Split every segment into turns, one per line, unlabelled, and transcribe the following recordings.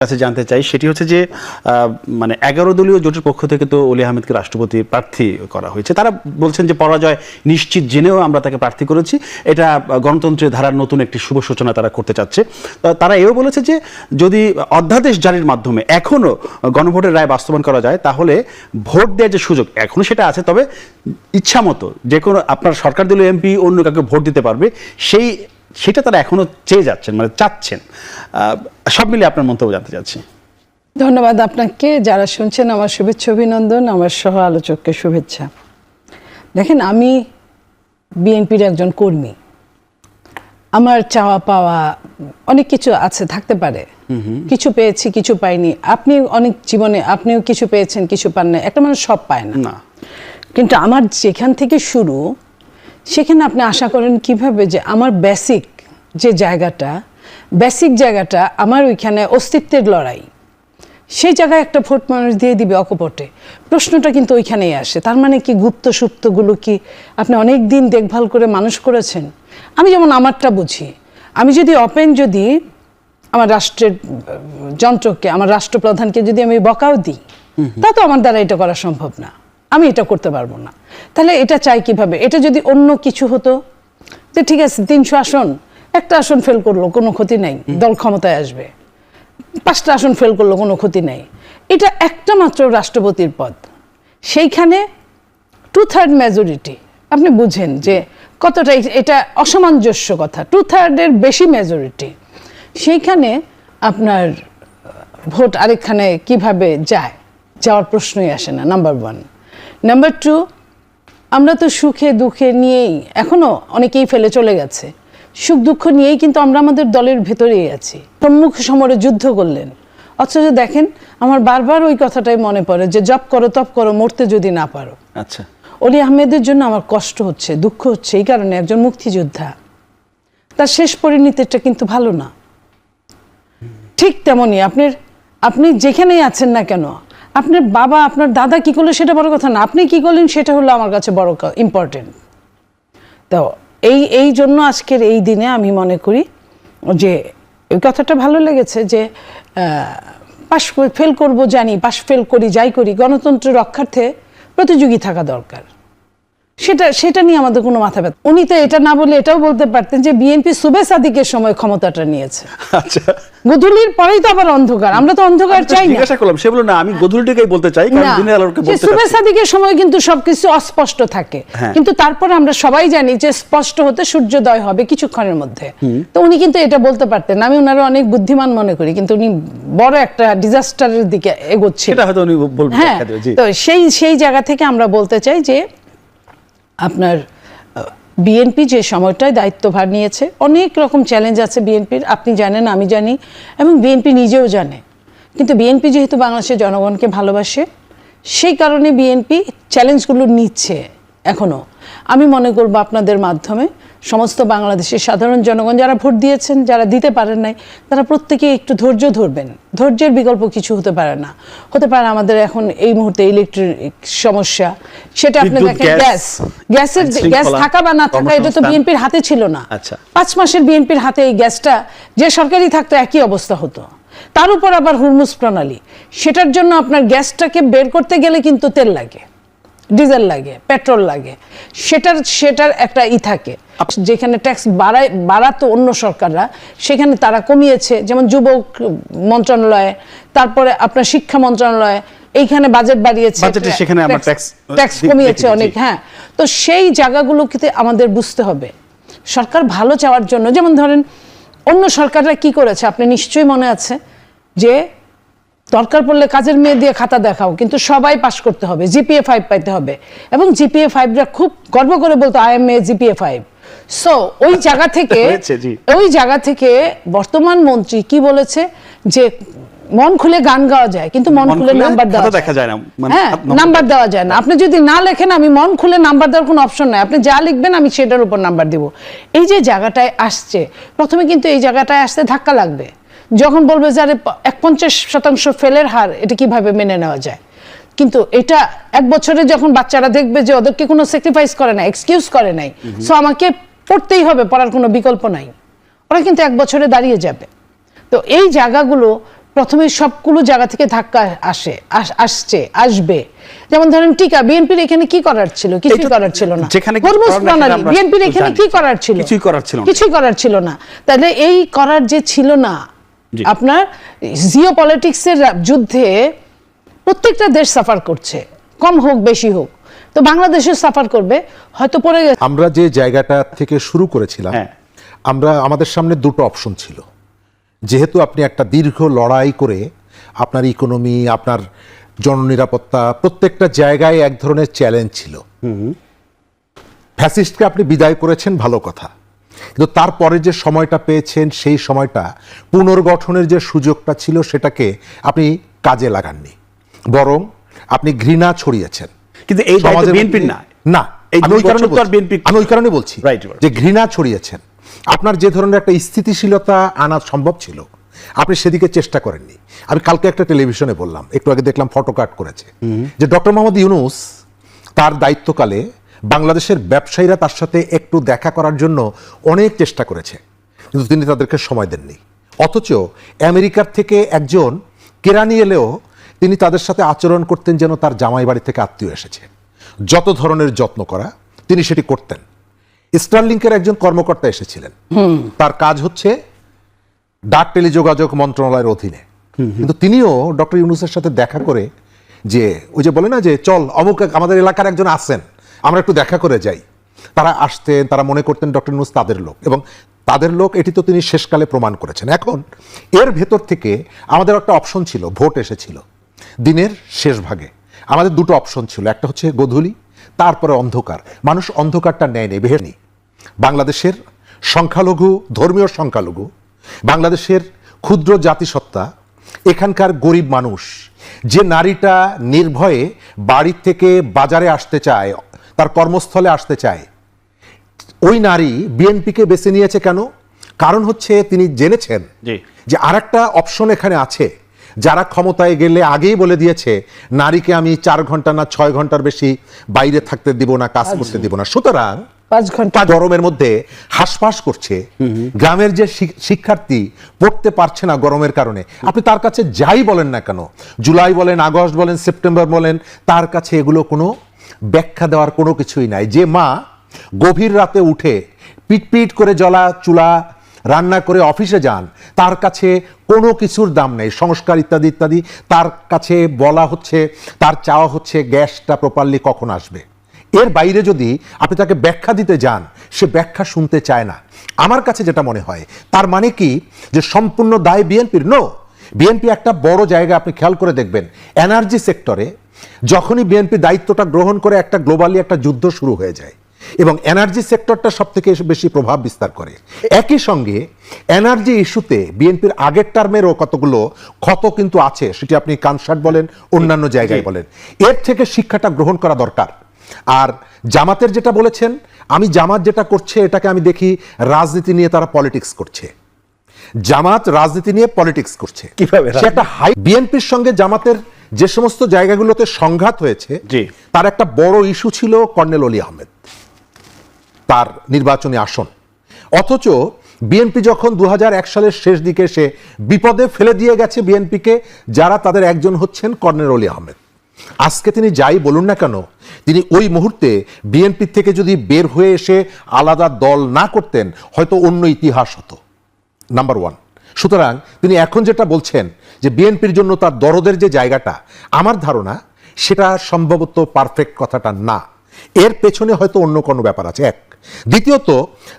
কাছে জানতে চাই সেটি হচ্ছে যে মানে 11 দলীয় জোটের পক্ষ থেকে তো ওলি আহমেদকে রাষ্ট্রপতি প্রার্থী করা হয়েছে। তারা বলছেন যে পরাজয় নিশ্চিত জেনেও আমরা তাকে প্রার্থী করেছি, এটা গণতন্ত্রের ধারার নতুন একটি শুভ সূচনা তারা করতে চাচ্ছে। তারা এও বলেছে যে যদি অধ্যাদেশ জারির মাধ্যমে এখনো গণভোটের রায় বাস্তবায়ন করা যায় তাহলে ভোট দেওয়ার যে সুযোগ এখনো সেটা আছে, তবে ইচ্ছা মতো যে কোনো আপনার সরকার দলীয় এমপি অন্য কাউকে ভোট দিতে পারবে, সেটা তারা এখনো চেয়ে যাচ্ছেন, মানে চাচ্ছেন। সব মিলে আপনার মন্তব্য জানতে চাচ্ছি।
ধন্যবাদ আপনাকে। যারা শুনছেন আমার শুভেচ্ছা অভিনন্দন, আমার সহ আলোচককে শুভেচ্ছা। দেখেন, আমি বিএনপির একজন কর্মী, আমার চাওয়া পাওয়া অনেক কিছু আছে, থাকতে পারে, কিছু পেয়েছি কিছু পাইনি। আপনি অনেক জীবনে আপনিও কিছু পেয়েছেন কিছু পান না, একটা মানুষ সব পায় না। কিন্তু আমার যেখান থেকে শুরু সেখানে আপনি আশা করেন কিভাবে যে আমার বেসিক জায়গাটা আমার ওইখানে অস্তিত্বের লড়াই, সেই জায়গায় একটা ভোট মানুষ দিয়ে দিবে অকপটে। প্রশ্নটা কিন্তু ওইখানেই আসে। তার মানে কি গুপ্ত সুপ্তগুলো কি আপনি অনেক দিন দেখভাল করে মানুষ করেছেন? আমি যেমন আমারটা বুঝি, আমি যদি যদি আমার রাষ্ট্রের যন্ত্রকে, আমার রাষ্ট্রপ্রধানকে যদি আমি বকাও দিই, তা তো আমার দ্বারা এটা করা সম্ভব না, আমি এটা করতে পারবো না। তাহলে এটা চাই কিভাবে? এটা যদি অন্য কিছু হতো যে ঠিক আছে 300 আসন, একটা আসন ফেল করলো কোনো ক্ষতি নাই, দল ক্ষমতায় আসবে, 5টা আসন ফেল করলো কোনো ক্ষতি নাই। এটা একটা মাত্র রাষ্ট্রপতির পদ, সেইখানে 2/3 মেজরিটি। আপনি বুঝেন যে কতটা এটা অসামঞ্জস্য কথা। 2/3 বেশি মেজরিটি, সেইখানে আপনার ভোট আরেকখানে কিভাবে যাওয়ার প্রশ্নই আসে না, নাম্বার 1। নাম্বার 2, আমরা তো সুখে দুঃখে নিয়েই এখনো অনেকেই ফেলে চলে গেছে, সুখ দুঃখ নিয়েই কিন্তু আমরা আমাদের দলের ভেতরেই আছি। সম্মুখ সমরে যুদ্ধ করলেন, অথচ দেখেন আমার বারবার ওই কথাটাই মনে পড়ে যে জপ করো তপ করো, মরতে যদি না পারো।
আচ্ছা,
ওলি আহমেদের জন্য আমার কষ্ট হচ্ছে, দুঃখ হচ্ছে, এই কারণে একজন মুক্তিযোদ্ধা, তার শেষ পরিণতিটা কিন্তু ভালো না। ঠিক তেমনই আপনি যেখানেই আছেন না কেন, আপনার বাবা আপনার দাদা কি করলো সেটা বড় কথা না, আপনি কি করলেন সেটা হলো আমার কাছে বড় ইম্পর্টেন্ট। তো এই জন্য আজকের এই দিনে আমি মনে করি যে এই কথাটা ভালো লেগেছে যে পাশ ফেল করবো জানি, পাশ ফেল করি যাই করি, গণতন্ত্র রক্ষার্থে প্রতিযোগী থাকা দরকার। সেটা নিয়ে আমাদের কোনো মাথা ব্যথা। উনি তো এটা না বলে এটাও বলতে পারতেন যে বিএনপি সুবে সাদিকের সময় ক্ষমতাটা নিয়েছে।
আচ্ছা,
গধূলির পরেই তো আবার অন্ধকার, আমরা তো অন্ধকার চাই না।
জিজ্ঞাসা করলাম, সে বলল না আমি গধূলিটাই বলতে চাই, কারণ দিনের আলোকে বলতে চাই।
সুবে সাদিকের সময় কিন্তু সবকিছু অস্পষ্ট থাকে, কিন্তু তারপরে আমরা সবাই জানি যে স্পষ্ট হতে সূর্যোদয় হবে কিছুক্ষণের মধ্যে। তো উনি কিন্তু এটা বলতে পারতেন। আমি ওনারা অনেক বুদ্ধিমান মনে করি, কিন্তু উনি বড় একটা ডিজাস্টারের দিকে এগোচ্ছেন।
সেটা হয়তো উনি বলবেন।
হ্যাঁ, তো সেই জায়গা থেকে আমরা বলতে চাই যে আপনার বিএনপি যে সময়টায় দায়িত্বভার নিয়েছে, অনেক রকম চ্যালেঞ্জ আছে বিএনপির, আপনি জানেন আমি জানি, এবং বিএনপি নিজেও জানে। কিন্তু বিএনপি যেহেতু বাংলাদেশের জনগণকে ভালোবাসে, সেই কারণে বিএনপি চ্যালেঞ্জগুলো নিচ্ছে এখনও। আমি মনে করব আপনাদের মাধ্যমে সমস্ত বাংলাদেশের সাধারণ জনগণ যারা ভোট দিয়েছেন, যারা দিতে পারেন নাই, তারা প্রত্যেকে একটু ধৈর্য ধরবেন। ধৈর্যের বিকল্প কিছু হতে পারে না। হতে পারে আমাদের এখন এই মুহূর্তে ইলেকট্রিক সমস্যা, সেটা আপনি দেখেন, গ্যাস থাকা বা না থাকা এটা তো বিএনপির হাতে ছিল না। 5 মাসের বিএনপির হাতে এই গ্যাসটা যে সরকারি থাকতো একই অবস্থা হতো। তার উপর আবার হুরমুজ প্রণালী, সেটার জন্য আপনার গ্যাসটাকে বের করতে গেলে কিন্তু তেল লাগে, ডিজেল লাগে, পেট্রোল লাগে, সেটার একটা থাকে। যেখানে ট্যাক্স বাড়াতো অন্য সরকাররা, সেখানে তারা কমিয়েছে, যেমন যুবক মন্ত্রণালয়, তারপরে আপনার শিক্ষা মন্ত্রণালয়, এইখানে বাজেট বাড়িয়েছে, ট্যাক্স কমিয়েছে অনেক। হ্যাঁ, তো সেই জায়গাগুলোকে আমাদের বুঝতে হবে। সরকার ভালো চাওয়ার জন্য, যেমন ধরেন অন্য সরকাররা কি করেছে আপনি নিশ্চয়ই মনে আছে, যে দরকার পড়লে কাজের মেয়ে দিয়ে খাতা দেখাও, কিন্তু সবাই পাস করতে হবে, জিপিএ 5 পাইতে হবে, এবং জিপিএ 5রা খুব গর্ব করে বলতো I M A GPA 5। So ওই জায়গা থেকে বর্তমান মন্ত্রী কি বলেছে যে মন খুলে গান গাওয়া যায়, কিন্তু মন খুলে নাম্বার দেওয়া যায় না। হ্যাঁ, নাম্বার দেওয়া যায় না। আপনি যদি না লেখেন, আমি মন খুলে নাম্বার দেওয়ার কোনো অপশন নাই, আপনি যা লিখবেন আমি সেটার উপর নাম্বার দিব। এই যে জায়গাটায় আসছে, প্রথমে কিন্তু এই জায়গাটায় আসতে ধাক্কা লাগবে। যখন বলবে যে আরে 51% ফেলের হার, এটা কিভাবে মেনে নেওয়া যায়? কিন্তু এটা 1 বছরে যখন বাচ্চারা দেখবে যে ওদেরকে কোনো স্যাক্রিফাইস করে না, এক্সকিউজ করে নাই, সো আমাকে পড়তেই হবে, পড়ার কোনো বিকল্প নাই, ওরা কিন্তু 1 বছরে দাঁড়িয়ে যাবে। তো এই জায়গাগুলো প্রথমে সবগুলো জায়গা থেকে ধাক্কা আসবে। যেমন ধরেন টিকা, বিএনপির এখানে কি করার ছিল? কিছুই করার ছিল না। হরমুজ প্রণালী, বিএনপির এখানে কি করার ছিল? কিছুই করার ছিল না। তাহলে এই করার যে ছিল না, আপনার জিওপলিটিক্সের যুদ্ধে প্রত্যেকটা দেশ সাফার করছে, কম হোক বেশি হোক, তো বাংলাদেশও সাফার করবে, হয়তো পড়ে গেছে।
আমরা যে জায়গাটা থেকে শুরু করেছিলাম, আমাদের সামনে দুটো অপশন ছিল। যেহেতু আপনি একটা দীর্ঘ লড়াই করে আপনার ইকোনমি, আপনার জননিরাপত্তা, প্রত্যেকটা জায়গায় এক ধরনের চ্যালেঞ্জ ছিল। ফ্যাসিস্টকে আপনি বিদায় করেছেন, ভালো কথা, কিন্তু তারপরে যে সময়টা পেয়েছেন, সেই সময়টা পুনর্গঠনের যে সুযোগটা ছিল সেটাকে আপনি কাজে লাগাননি, বরং আপনি ঘৃণা ছড়িয়েছেন।
কিন্তু এই দায়িত্ব বিএনপির না।
না, আমি ওই কারণে বলছি যে ঘৃণা ছড়িয়েছেন। আপনার যে ধরনের একটা স্থিতিশীলতা আনা সম্ভব ছিল, আপনি সেদিকে চেষ্টা করেননি। আমি কালকে একটা টেলিভিশনে বললাম, একটু আগে দেখলাম ফটো কাট করেছে, যে ডক্টর মোহাম্মদ ইউনূস তার দায়িত্বকালে বাংলাদেশের ব্যবসায়ীরা তার সাথে একটু দেখা করার জন্য অনেক চেষ্টা করেছে, কিন্তু তিনি তাদেরকে সময় দেননি। অথচ আমেরিকার থেকে একজন কেরানি এলেও তিনি তাদের সাথে আচরণ করতেন যেন তার জামাই বাড়ি থেকে আত্মীয় এসেছে। যত ধরনের যত্ন করা তিনি সেটি করতেন। স্টারলিংকের একজন কর্মকর্তা এসেছিলেন, তার কাজ হচ্ছে ডাক টেলিযোগাযোগ মন্ত্রণালয়ের অধীনে, কিন্তু তিনিও ডক্টর ইউনূসের সাথে দেখা করে, যে ওই যে বলে না যে চল অমুক আমাদের এলাকার একজন আসেন, আমরা একটু দেখা করে যাই, তারা আসতেন, তারা মনে করতেন ডক্টর ইউনূস তাদের লোক, এবং তাদের লোক এটি তো তিনি শেষকালে প্রমাণ করেছেন। এখন এর ভেতর থেকে আমাদের একটা অপশন ছিল, ভোট এসেছিল দিনের শেষ ভাগে, আমাদের দুটো অপশন ছিল, একটা হচ্ছে গোধূলি, তারপরে অন্ধকার। মানুষ অন্ধকারটা নেয়নি, বেহেনি। বাংলাদেশের সংখ্যালঘু, ধর্মীয় সংখ্যালঘু, বাংলাদেশের ক্ষুদ্র জাতিসত্তা, এখানকার গরিব মানুষ, যে নারীটা নির্ভয়ে বাড়ি থেকে বাজারে আসতে চায়, তার কর্মস্থলে আসতে চায়, ওই নারী বিএনপিকে বেছে নিয়েছে কেন? কারণ হচ্ছে তিনি জেনেছেন যে আরেকটা অপশন এখানে আছে, যারা ক্ষমতায় গেলে আগেই বলে দিয়েছে নারীকে আমি 4 ঘন্টা না 6 ঘন্টার বেশি বাইরে থাকতে দিব না, কাজ করতে দিব না। সুতরাং
5 ঘন্টা
গরমের মধ্যে হাঁসফাঁস করছে, গ্রামের যে শিক্ষার্থী পড়তে পারছে না গরমের কারণে, আপনি তার কাছে যাই বলেন না কেন, জুলাই বলেন, আগস্ট বলেন, সেপ্টেম্বর বলেন, তার কাছে এগুলো কোনো ব্যাখ্যা দেওয়ার কোনো কিছুই নাই। যে মা গভীর রাতে উঠে পিট করে জ্বলা চুলা রান্না করে অফিসে যান, তার কাছে কোনো কিছুর দাম নেই, সংস্কার ইত্যাদি ইত্যাদি, তার কাছে বলা হচ্ছে, তার চাওয়া হচ্ছে গ্যাসটা প্রপারলি কখন আসবে। এর বাইরে যদি আপনি তাকে ব্যাখ্যা দিতে যান, সে ব্যাখ্যা শুনতে চায় না। আমার কাছে যেটা মনে হয়, তার মানে কি যে সম্পূর্ণ দায় বিএনপির? নো, বিএনপি একটা বড় জায়গা, আপনি খেয়াল করে দেখবেন এনার্জি সেক্টরে যখনই বিএনপি দায়িত্বটা গ্রহণ করে, একটা গ্লোবালি একটা যুদ্ধ শুরু হয়ে যায়, এবং এনার্জি সেক্টরটা সব থেকে বেশি প্রভাব বিস্তার করে। একই সঙ্গে এনার্জি ইস্যুতে বিএনপির আগের টার্মেরও কতগুলো ক্ষত কিন্তু আছে, সেটি আপনি কানসার্ট বলেন, অন্যান্য জায়গায় বলেন। এর থেকে শিক্ষাটা গ্রহণ করা দরকার। আর জামাতের যেটা বলেছেন, আমি জামাত যেটা করছে এটাকে আমি দেখি রাজনীতি নিয়ে তারা পলিটিক্স করছে। জামাত রাজনীতি নিয়ে পলিটিক্স করছে
কিভাবে?
সেটা হাই বিএনপির সঙ্গে জামাতের যে সমস্ত জায়গাগুলোতে সংঘাত হয়েছে, তার একটা বড় ইস্যু ছিল কর্নেল অলি আহমেদ, তার নির্বাচনী আসন। অথচ বিএনপি যখন 2001 সালের শেষ দিকে এসে বিপদে ফেলে দিয়ে গেছে বিএনপিকে, যারা তাদের একজন হচ্ছেন কর্নেল অলি আহমেদ। আজকে তিনি যাই বলুন না কেন, তিনি ওই মুহূর্তে বিএনপি থেকে যদি বের হয়ে এসে আলাদা দল না করতেন, হয়তো অন্য ইতিহাস হতো, নাম্বার 1। সুতরাং তিনি এখন যেটা বলছেন যে বিএনপির জন্য তার দরদের যে জায়গাটা, আমার ধারণা সেটা সম্ভবত পারফেক্ট কথাটা না, এর পেছনে হয়তো অন্য কোনো ব্যাপার আছে। এক, দ্বিতীয়ত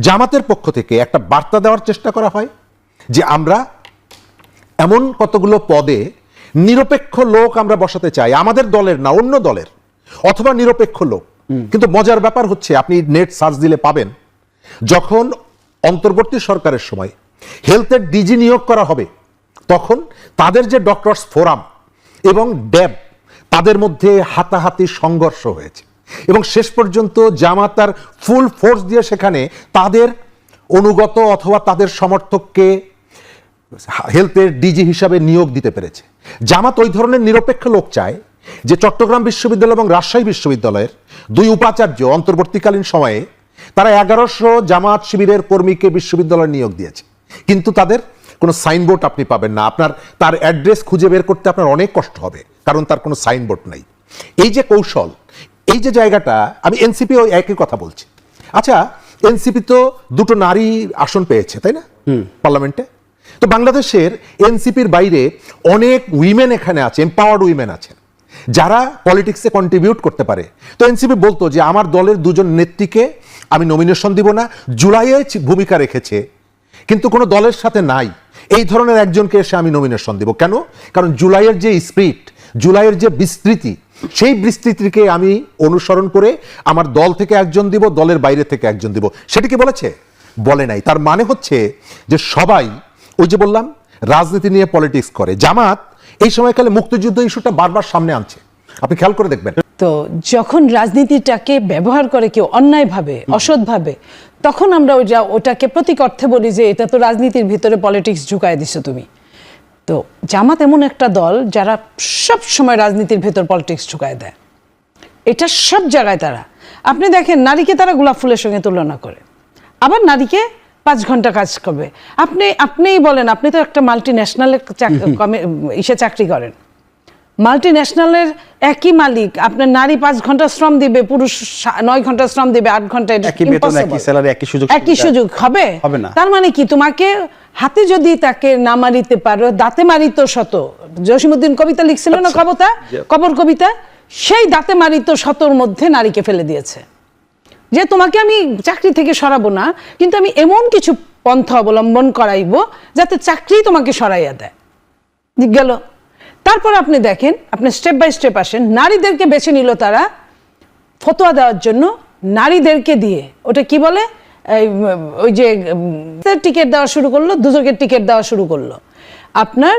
জামাতের পক্ষ থেকে একটা বার্তা দেওয়ার চেষ্টা করা হয় যে আমরা এমন কতগুলো পদে নিরপেক্ষ লোক আমরা বসাতে চাই, আমাদের দলের না, অন্য দলের, অথবা নিরপেক্ষ লোক। কিন্তু মজার ব্যাপার হচ্ছে, আপনি নেট সার্চ দিলে পাবেন, যখন অন্তর্বর্তী সরকারের সময় হেলথের ডিজি নিয়োগ করা হবে, তখন তাদের যে ডক্টরস ফোরাম এবং ড্যাব, তাদের মধ্যে হাতাহাতি সংঘর্ষ হয়েছে, এবং শেষ পর্যন্ত জামাত তার ফুল ফোর্স দিয়ে সেখানে তাদের অনুগত অথবা তাদের সমর্থককে হেলথের ডিজি হিসাবে নিয়োগ দিতে পেরেছে। জামাত ওই ধরনের নিরপেক্ষ লোক চায় যে চট্টগ্রাম বিশ্ববিদ্যালয় এবং রাজশাহী বিশ্ববিদ্যালয়ের 2 উপাচার্য অন্তর্বর্তীকালীন সময়ে তারা 1100 জামাত শিবিরের কর্মীকে বিশ্ববিদ্যালয়ে নিয়োগ দিয়েছে, কিন্তু তাদের কোনো সাইনবোর্ড আপনি পাবেন না, আপনার তার অ্যাড্রেস খুঁজে বের করতে আপনার অনেক কষ্ট হবে, কারণ তার কোনো সাইনবোর্ড নাই। এই যে কৌশল, এই যে জায়গাটা, আমি এনসিপি ওই একই কথা বলছি। আচ্ছা, এনসিপি তো 2টো নারী আসন পেয়েছে, তাই না, পার্লামেন্টে? তো বাংলাদেশের এনসিপির বাইরে অনেক উইমেন এখানে আছে, এম্পাওয়ার্ড উইমেন আছেন, যারা পলিটিক্সে কন্ট্রিবিউট করতে পারে। তো এনসিপি বলতো যে আমার দলের 2জন নেত্রীকে আমি নমিনেশন দিব না, জুলাইয়ে ভূমিকা রেখেছে কিন্তু কোনো দলের সাথে নাই, এই ধরনের একজনকে এসে আমি নমিনেশন দিব। কেন? কারণ জুলাইয়ের যে স্পিরিট, জুলাইয়ের যে বিস্তৃতি, সেই বিস্তৃতিকে আমি অনুসরণ করে আমার দল থেকে একজন দিব, দলের বাইরে থেকে একজন দিব। সেটা কি বলেছে? বলে নাই। তার মানে হচ্ছে যে সবাই, ওই যে বললাম, রাজনীতি নিয়ে পলিটিক্স করে। জামাত এই সময়কালে মুক্তিযুদ্ধ ইস্যুটা বারবার সামনে আনছে, আপনি খেয়াল করে দেখবেন।
তো যখন রাজনীতিটাকে ব্যবহার করে কেউ অন্যায়ভাবে, অসৎভাবে, তখন আমরা ওটাকে প্রতীক অর্থে বলি যে এটা তো রাজনীতির ভিতরে পলিটিক্স ঢুকায় দিছো তুমি। তো জামাত এমন একটা দল যারা সব সময় রাজনীতির ভেতর পলিটিক্স ঢুকায় দেয়, এটা সব জায়গায় তারা। আপনি দেখেন, নারীকে তারা গোলাপ ফুলের সঙ্গে তুলনা করে, আবার নারীকে 5 ঘন্টা কাজ করবে। আপনিই বলেন, আপনি তো একটা মাল্টি ন্যাশনালের চাকরি করেন, মাল্টি ন্যাশনালের একই মালিক, আপনার নারী 5 ঘন্টা শ্রম দিবে, পুরুষ 9 ঘন্টা শ্রম দিবে, 8 ঘন্টা,
একই বেতন, একই স্যালারি,
একই সুযোগ হবে না। তার মানে কি, তোমাকে হাতে যদি তাকে না মারিতে পারো, দাঁতে মারিত শত, জসিমউদ্দিন কবিতা লিখছিল না, কবর কবিতা, সেই দাঁতে মারিত শতর মধ্যে নারীকে ফেলে দিয়েছে যে তোমাকে আমি চাকরি থেকে সরাবো না, কিন্তু আমি এমন কিছু পন্থা অবলম্বন করাইবো যাতে চাকরি তোমাকে সরাইয়া দেয়। গেল। তারপর আপনি দেখেন, আপনি স্টেপ বাই স্টেপ আসেন, নারীদেরকে বেছে নিল তারা ফতোয়া দেওয়ার জন্য, নারীদেরকে দিয়ে ওটা কি বলে, ওই যে টিকিট দেওয়া শুরু করলো, দুজকের টিকিট দেওয়া শুরু করলো। আপনার